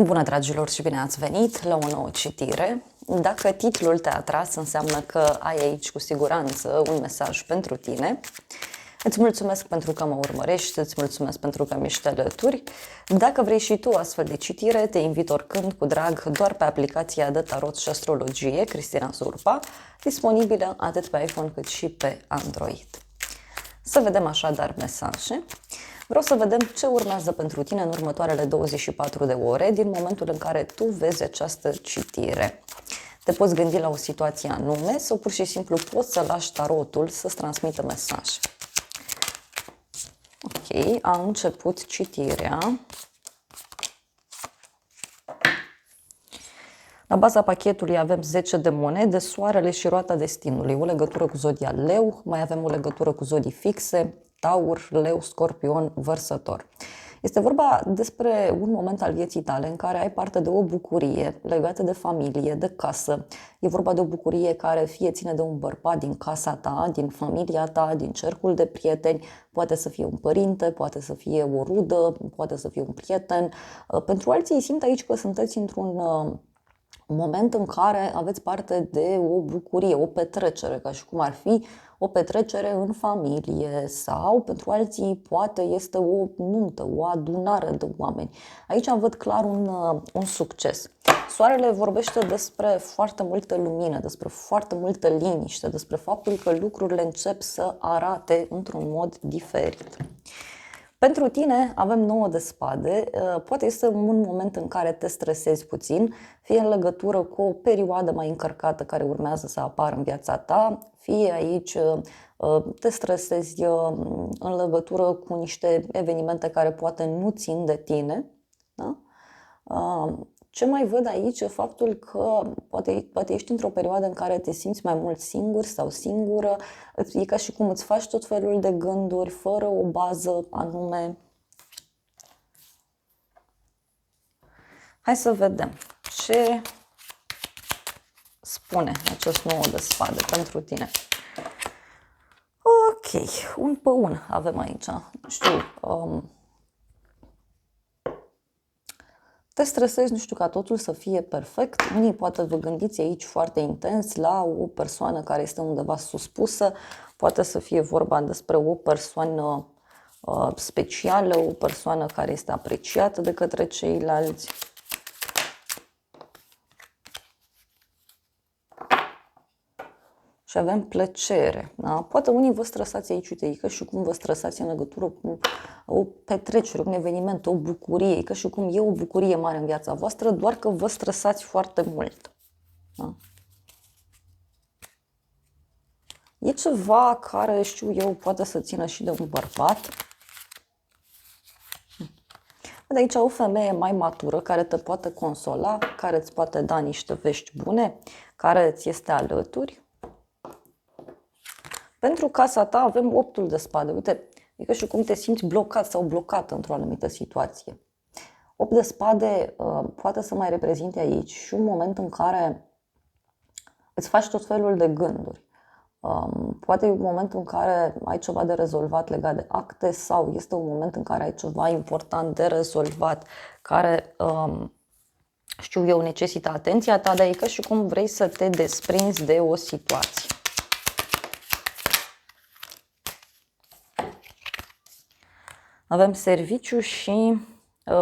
Bună, dragilor, și bine ați venit la o nouă citire. Dacă titlul te-a atras, înseamnă că ai aici cu siguranță un mesaj pentru tine. Îți mulțumesc pentru că mă urmărești, îți mulțumesc pentru că mi-ești alături. Dacă vrei și tu astfel de citire, te invit oricând cu drag doar pe aplicația de tarot și astrologie Cristina Surpa, disponibilă atât pe iPhone cât și pe Android. Să vedem așadar mesaje. Vreau să vedem ce urmează pentru tine în următoarele 24 de ore din momentul în care tu vezi această citire. Te poți gândi la o situație anume sau pur și simplu poți să lași tarotul să-ți transmită mesaj. Ok, a început citirea. La baza pachetului avem 10 de monede, soarele și roata destinului, o legătură cu zodia Leu, mai avem o legătură cu zodii fixe, Taur, Leu, Scorpion, Vărsător. Este vorba despre un moment al vieții tale în care ai parte de o bucurie legată de familie, de casă. E vorba de o bucurie care fie ține de un bărbat din casa ta, din familia ta, din cercul de prieteni, poate să fie un părinte, poate să fie o rudă, poate să fie un prieten. Pentru alții simt aici că sunteți într-un moment în care aveți parte de o bucurie, o petrecere, ca și cum ar fi o petrecere în familie sau pentru alții poate este o nuntă, o adunare de oameni. Aici văd clar un succes. Soarele vorbește despre foarte multă lumină, despre foarte multă liniște, despre faptul că lucrurile încep să arate într-un mod diferit. Pentru tine avem 9 de spade, poate este un moment în care te stresezi puțin, fie în legătură cu o perioadă mai încărcată care urmează să apară în viața ta, fie aici te stresezi în legătură cu niște evenimente care poate nu țin de tine. Da? Ce mai văd aici e faptul că poate ești într-o perioadă în care te simți mai mult singur sau singură, e ca și cum îți faci tot felul de gânduri fără o bază anume. Hai să vedem ce spune acest 9 de spade pentru tine. Ok, un pe un avem aici. Nu știu, te stresezi, nu știu, ca totul să fie perfect. Unii poate vă gândiți aici foarte intens la o persoană care este undeva suspusă. Poate să fie vorba despre o persoană specială, o persoană care este apreciată de către ceilalți. Și avem plăcere. Da? Poate unii vă stresați aici, uite, e ca și cum vă stresați în legătură cu o petrecere, un eveniment, o bucurie, e ca și cum e o bucurie mare în viața voastră, doar că vă stresați foarte mult. Da? E ceva care, știu eu, poate să țină și de un bărbat. De aici o femeie mai matură care te poate consola, care îți poate da niște vești bune, care îți este alături. Pentru casa ta avem 8 de spade. Uite, e ca și cum te simți blocat sau blocată într-o anumită situație. 8 de spade poate să mai reprezinte aici și un moment în care îți faci tot felul de gânduri. Poate e un moment în care ai ceva de rezolvat legat de acte sau este un moment în care ai ceva important de rezolvat care, știu eu, necesită atenția ta, dar e ca și cum vrei să te desprinzi de o situație. Avem serviciu și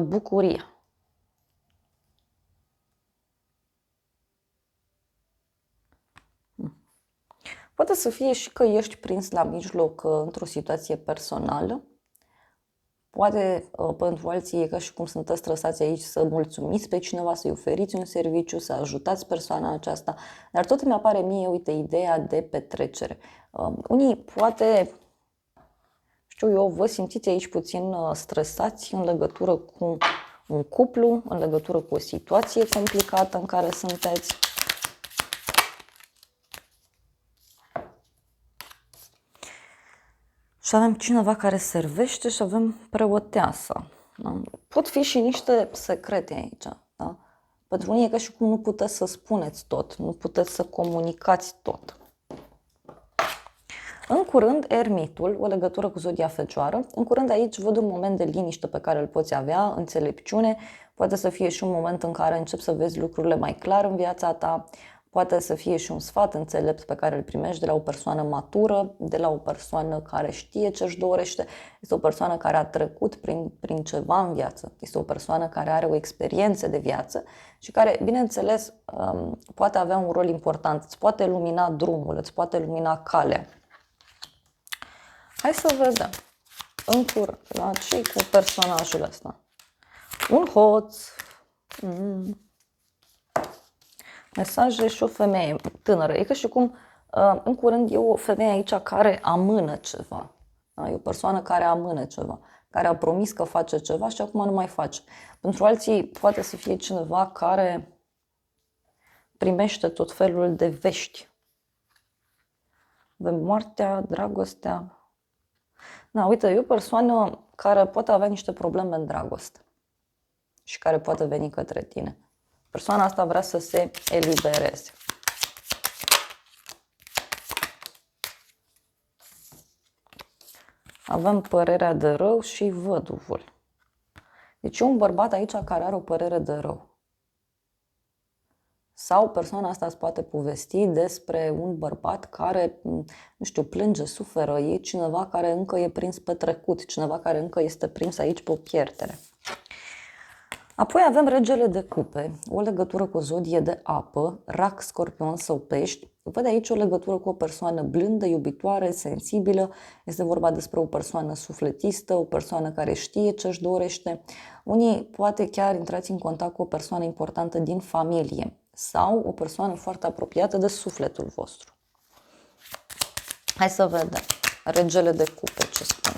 bucurie. Poate să fie și că ești prins la mijloc într-o situație personală. Poate pentru alții e ca și cum sunteți stresați aici să mulțumiți pe cineva, să-i oferiți un serviciu, să ajutați persoana aceasta. Dar tot îmi apare mie, uite, ideea de petrecere. Unii poate, știu eu, vă simțiți aici puțin stresați în legătură cu un cuplu, în legătură cu o situație complicată în care sunteți. Și avem cineva care servește și avem preoteasa. Da? Pot fi și niște secrete aici. Da? Pentru unii e ca și cum nu puteți să spuneți tot, nu puteți să comunicați tot. În curând, ermitul, o legătură cu zodia Fecioară. În curând aici văd un moment de liniște pe care îl poți avea, înțelepciune. Poate să fie și un moment în care începi să vezi lucrurile mai clar în viața ta, poate să fie și un sfat înțelept pe care îl primești de la o persoană matură, de la o persoană care știe ce își dorește, este o persoană care a trecut prin ceva în viață, este o persoană care are o experiență de viață și care, bineînțeles, poate avea un rol important, îți poate lumina drumul, îți poate lumina calea. Hai să vedem la ce cu personajul ăsta. Un hoț, mesaje și o femeie tânără. E ca și cum în curând e o femeie aici care amână ceva. Da? E o persoană care amână ceva, care a promis că face ceva și acum nu mai face. Pentru alții poate să fie cineva care primește tot felul de vești. Avem moartea, dragostea. Da, uite, e o persoană care poate avea niște probleme în dragoste și care poate veni către tine. Persoana asta vrea să se elibereze. Avem părerea de rău și văduvul. Deci e un bărbat aici care are o părere de rău. Sau persoana asta îți poate povesti despre un bărbat care, nu știu, plânge, suferă, e cineva care încă e prins pe trecut, cineva care încă este prins aici pe o pierdere. Apoi avem regele de cupe, o legătură cu o zodie de apă, rac, scorpion sau pești. Văd aici o legătură cu o persoană blândă, iubitoare, sensibilă. Este vorba despre o persoană sufletistă, o persoană care știe ce își dorește. Unii poate chiar intrați în contact cu o persoană importantă din familie sau o persoană foarte apropiată de sufletul vostru. Hai să vedem. Regele de cupe, ce spune?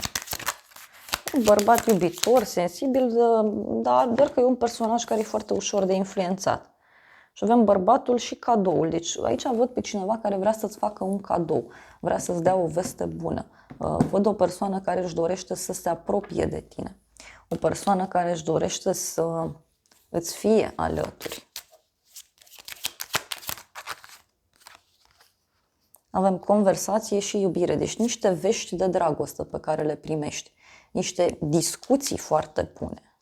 Un bărbat iubitor, sensibil, dar doar că e un personaj care e foarte ușor de influențat. Și avem bărbatul și cadoul. Deci aici văd pe cineva care vrea să-ți facă un cadou, vrea să-ți dea o veste bună. Văd o persoană care își dorește să se apropie de tine. O persoană care își dorește să îți fie alături. Avem conversație și iubire, deci niște vești de dragoste pe care le primești. Niște discuții foarte bune.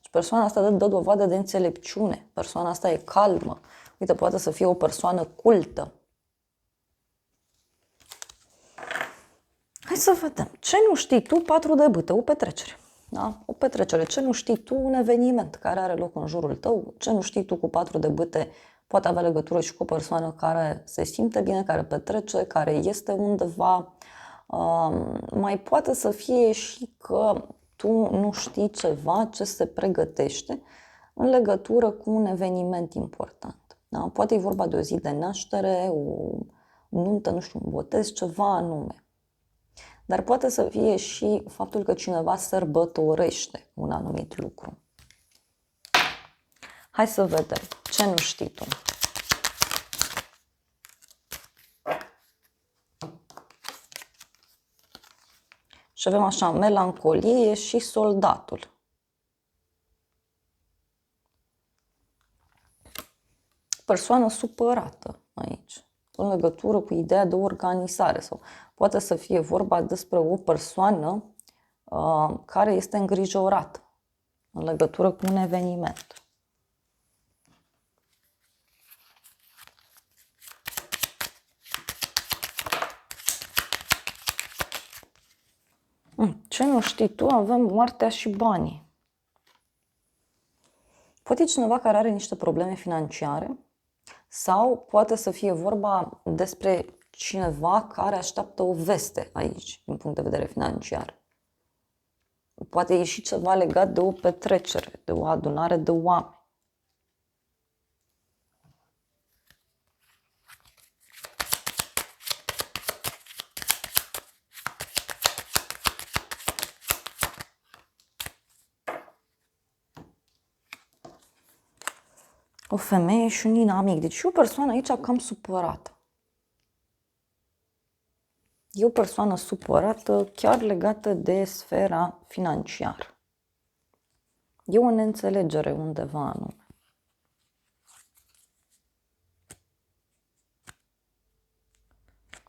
Și persoana asta dă dovadă de înțelepciune. Persoana asta e calmă. Uite, poate să fie o persoană cultă. Hai să vedem. Ce nu știi tu? 4 de bâte, o petrecere. Da? O petrecere. Ce nu știi tu? Un eveniment care are loc în jurul tău. Ce nu știi tu cu 4 de bâte poate avea legătură și cu o persoană care se simte bine, care petrece, care este undeva. Mai poate să fie și că tu nu știi ceva ce se pregătește în legătură cu un eveniment important. Da? Poate e vorba de o zi de naștere, o nuntă, nu știu, un botez, ceva anume. Dar poate să fie și faptul că cineva sărbătorește un anumit lucru. Hai să vedem. Ce nu știi tu? Și avem așa, melancolie și soldatul. Persoană supărată aici, în legătură cu ideea de organizare. Sau poate să fie vorba despre o persoană care este îngrijorată în legătură cu un eveniment. Ce nu știi tu? Avem moartea și banii. Poate cineva care are niște probleme financiare sau poate să fie vorba despre cineva care așteaptă o veste aici, din punct de vedere financiar. Poate e și ceva legat de o petrecere, de o adunare de oameni. O femeie și un inamic. Deci e o persoană aici cam supărată. E o persoană supărată chiar legată de sfera financiară. E o neînțelegere undeva anume.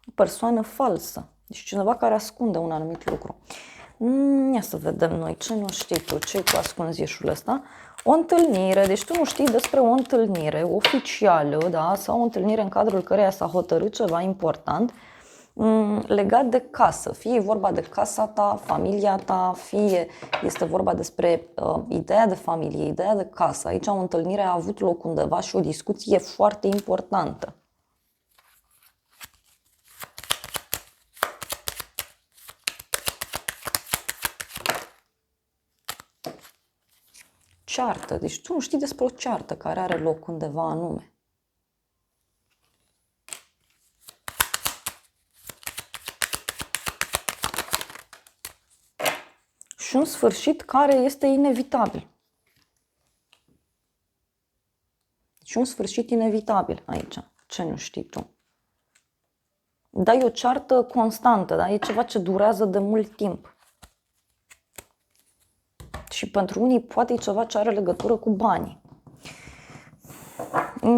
O persoană falsă. Deci cineva care ascunde un anumit lucru. Ia să vedem noi ce nu știi tu, ce cu ascunzișul ăsta. O întâlnire, deci tu nu știi despre o întâlnire oficială, da? Sau o întâlnire în cadrul căreia s-a hotărât ceva important legat de casă. Fie e vorba de casa ta, familia ta, fie este vorba despre ideea de familie, ideea de casă. Aici o întâlnire a avut loc undeva și o discuție foarte importantă. Ceartă. Deci tu nu știi despre o ceartă care are loc undeva anume. Și un sfârșit care este inevitabil. Și un sfârșit inevitabil aici. Ce nu știi tu? Dar e o ceartă constantă, da? E ceva ce durează de mult timp. Și pentru unii poate e ceva ce are legătură cu banii.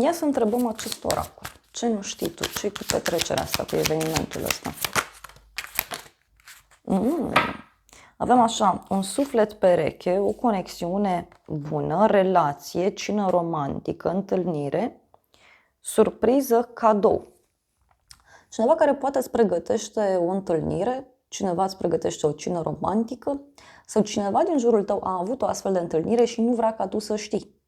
Ia să întrebăm acest oracol. Ce nu știi tu? Ce-i cu petrecerea asta, cu evenimentul ăsta? Avem așa, un suflet pereche, o conexiune bună, relație, cină romantică, întâlnire, surpriză, cadou. Cineva care poate îți pregătește o întâlnire, cineva îți pregătește o cină romantică sau cineva din jurul tău a avut o astfel de întâlnire și nu vrea ca tu să știi.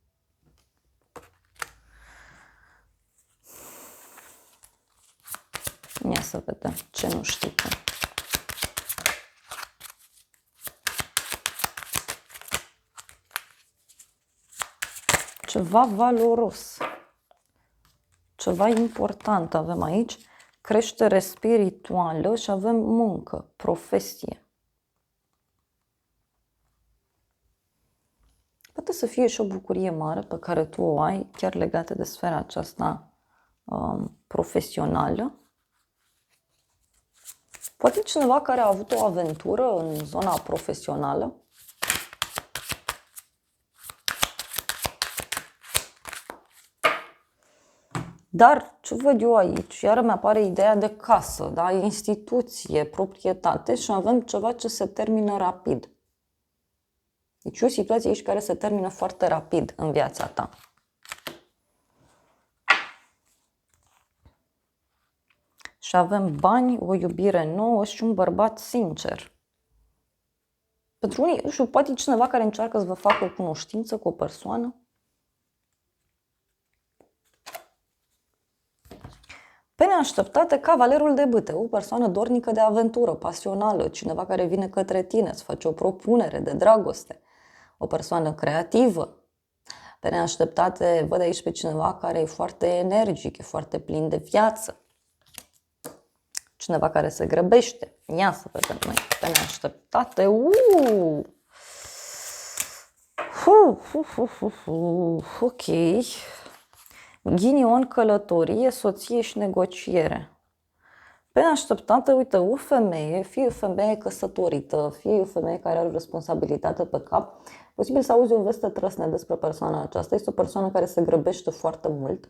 Ia să vedem ce nu știi tu. Ceva valoros, ceva important avem aici, creștere spirituală și avem muncă, profesie. Poate să fie și o bucurie mare pe care tu o ai, chiar legată de sfera aceasta profesională. Poate cineva care a avut o aventură în zona profesională. Dar ce văd eu aici, iar mi apare ideea de casă, da? Instituție, proprietate și avem ceva ce se termină rapid. Deci e o situație aici care se termină foarte rapid în viața ta. Și avem bani, o iubire nouă și un bărbat sincer. Pentru unii, nu știu, poate cineva care încearcă să vă facă o cunoștință cu o persoană. Pe neașteptate, cavalerul de bâte, o persoană dornică de aventură, pasională, cineva care vine către tine, îți face o propunere de dragoste, o persoană creativă. Pe neașteptate, văd aici pe cineva care e foarte energic, e foarte plin de viață. Cineva care se grăbește. Ia să vedem noi. Pe neașteptate. Ok. Ghinion, călătorie, soție și negociere. Pe neașteptate, uite, o femeie, fie o femeie căsătorită, fie o femeie care are o responsabilitate pe cap, posibil să auzi o veste trăsne despre persoana aceasta. Este o persoană care se grăbește foarte mult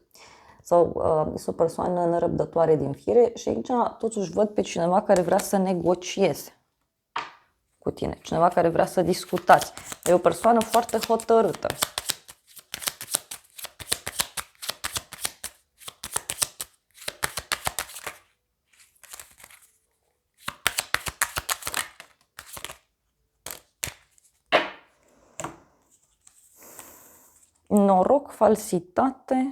sau este o persoană nerăbdătoare din fire și aici totuși văd pe cineva care vrea să negocieze cu tine, cineva care vrea să discutați. E o persoană foarte hotărâtă. Noroc, falsitate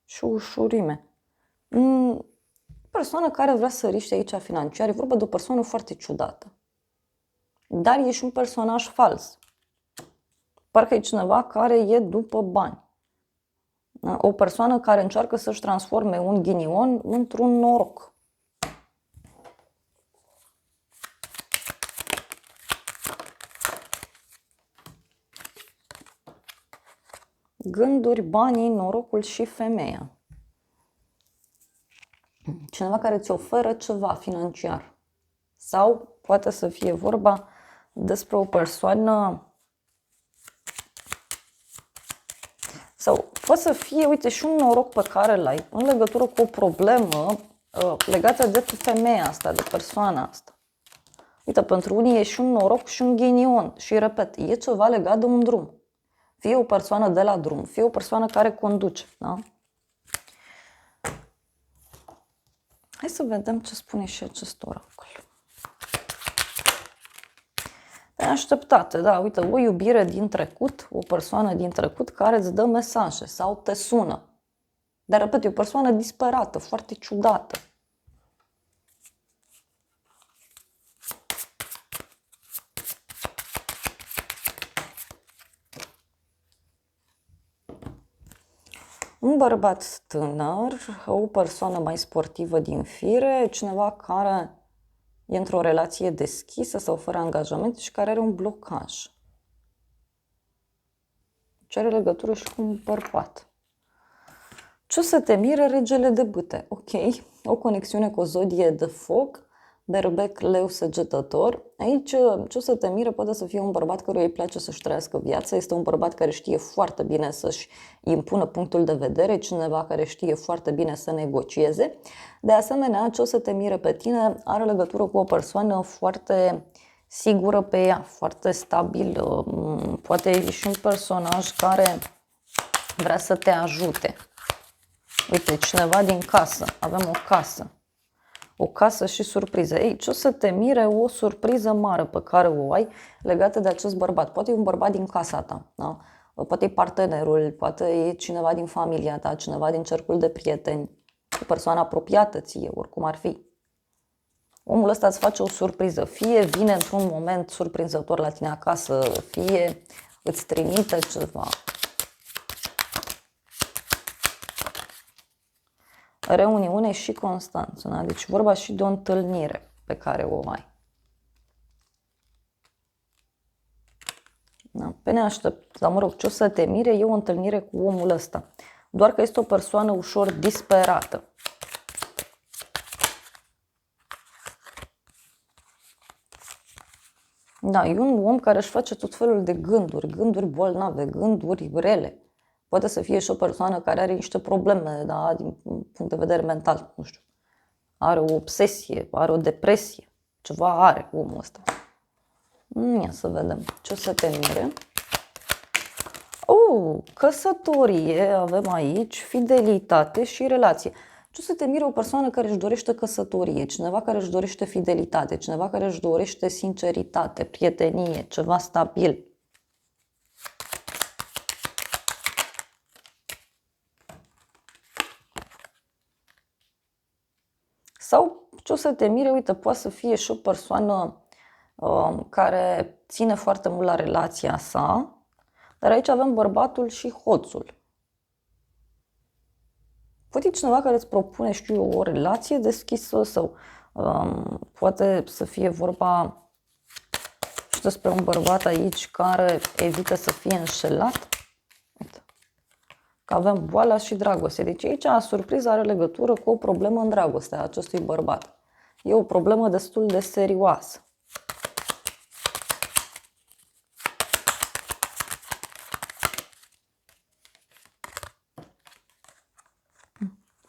și ușurime. Persoană care vrea să riște aici financiar, e vorba de o persoană foarte ciudată. Dar e și un personaj fals. Parcă e cineva care e după bani. O persoană care încearcă să-și transforme un ghinion într-un noroc. Gânduri, banii, norocul și femeia. Cineva care îți oferă ceva financiar. Sau poate să fie vorba despre o persoană sau poate să fie, uite, și un noroc pe care l-ai în legătură cu o problemă legată de femeia asta, de persoana asta. Uite, pentru unii e și un noroc și un ghinion. Și repet, e ceva legat de un drum. Fie o persoană de la drum, fie o persoană care conduce. Da? Hai să vedem ce spune și acest oracol. Neașteptate, da, uite, o iubire din trecut, o persoană din trecut care îți dă mesaje sau te sună. Dar, repet, e o persoană disperată, foarte ciudată. Un bărbat tânăr, o persoană mai sportivă din fire, cineva care e într-o relație deschisă sau fără angajament și care are un blocaj. Ce are legătură și cu un bărbat. Ce o să te mire, regele de bâte? Ok, o conexiune cu o zodie de foc, berbec, leu, săgetător. Aici, ce o să te mire poate să fie un bărbat căruia îi place să-și trăiască viața. Este un bărbat care știe foarte bine să-și impună punctul de vedere, cineva care știe foarte bine să negocieze. De asemenea, ce o să te mire pe tine are legătură cu o persoană foarte sigură pe ea, foarte stabil. Poate e și un personaj care vrea să te ajute. Uite, cineva din casă. Avem o casă. O casă și surpriză. Ei, ce o să te mire? O surpriză mare pe care o ai legată de acest bărbat. Poate e un bărbat din casa ta, da? Poate e partenerul, poate e cineva din familia ta, cineva din cercul de prieteni, o persoană apropiată ție, oricum ar fi. Omul ăsta îți face o surpriză. Fie vine într-un moment surprinzător la tine acasă, fie îți trimite ceva. Reuniune și constanță, da? Deci vorba și de o întâlnire pe care o ai. Da? Pe neaștept, dar mă rog, ce o să te mire e o întâlnire cu omul ăsta. Doar că este o persoană ușor disperată. Da, e un om care își face tot felul de gânduri bolnave, gânduri rele. Poate să fie și o persoană care are niște probleme, da, din punct de vedere mental, nu știu. Are o obsesie, are o depresie, ceva are omul ăsta. Ia să vedem ce o să te mire. Căsătorie avem aici, fidelitate și relație. Ce o să te mire o persoană care își dorește căsătorie, cineva care își dorește fidelitate, cineva care își dorește sinceritate, prietenie, ceva stabil. Sau ce o să te mire, uite, poate să fie și o persoană care ține foarte mult la relația sa, dar aici avem bărbatul și hoțul. Poate e cineva care îți propune, știu eu, o relație deschisă sau poate să fie vorba și despre un bărbat aici care evită să fie înșelat. Uite. Că avem boala și dragoste. Deci aici surpriza are legătură cu o problemă în dragostea acestui bărbat. E o problemă destul de serioasă.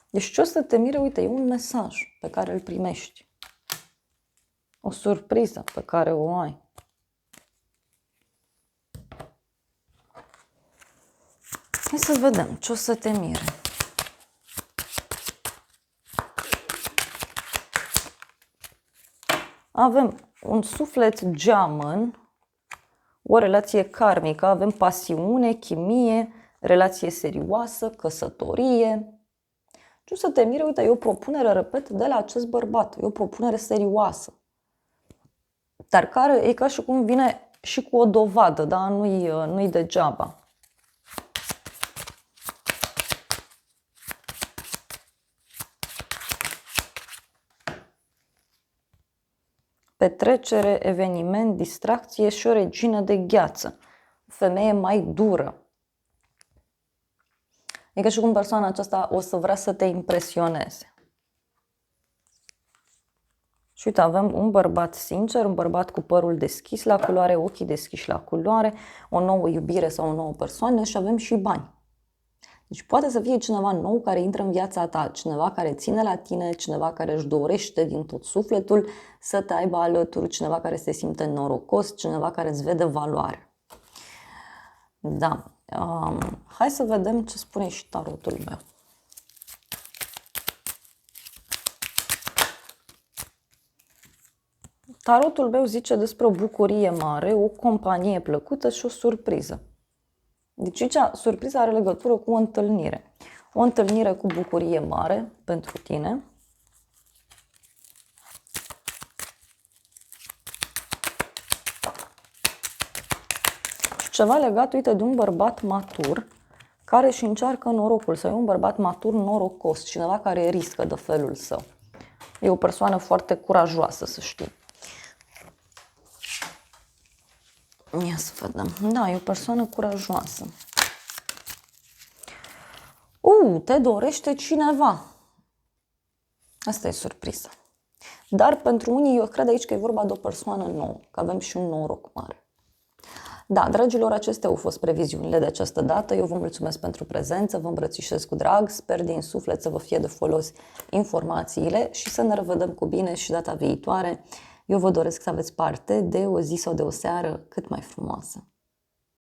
Deci ce o să te mire? Uite, e un mesaj pe care îl primești. O surpriză pe care o ai. Hai să vedem ce o să te mire. Avem un suflet geamăn, o relație karmică, avem pasiune, chimie, relație serioasă, căsătorie. Ce o să te mire? Uite, e o propunere, repet, de la acest bărbat. E o propunere serioasă. Dar care e ca și cum vine și cu o dovadă, da? Nu-i degeaba. Petrecere, eveniment, distracție și o regină de gheață. O femeie mai dură. E ca și cum persoana aceasta o să vrea să te impresioneze. Și uite, avem un bărbat sincer, un bărbat cu părul deschis la culoare, ochii deschiși la culoare, o nouă iubire sau o nouă persoană și avem și bani. Deci poate să fie cineva nou care intră în viața ta, cineva care ține la tine, cineva care își dorește din tot sufletul să te aibă alături, cineva care se simte norocos, cineva care îți vede valoare. Da. Hai să vedem ce spune și tarotul meu. Tarotul meu zice despre o bucurie mare, o companie plăcută și o surpriză. Deci aici surpriza are legătură cu o întâlnire. O întâlnire cu bucurie mare pentru tine. Și ceva legat, uite, de un bărbat matur care își încearcă norocul, sau e un bărbat matur norocos, cineva care riscă de felul său. E o persoană foarte curajoasă, să știi. Ia să vedem. Da, e o persoană curajoasă. Te dorește cineva. Asta e surpriză. Dar pentru unii, eu cred aici că e vorba de o persoană nouă, că avem și un noroc mare. Da, dragilor, acestea au fost previziunile de această dată. Eu vă mulțumesc pentru prezență, vă îmbrățișez cu drag, sper din suflet să vă fie de folos informațiile și să ne revedem cu bine și data viitoare. Eu vă doresc să aveți parte de o zi sau de o seară cât mai frumoasă.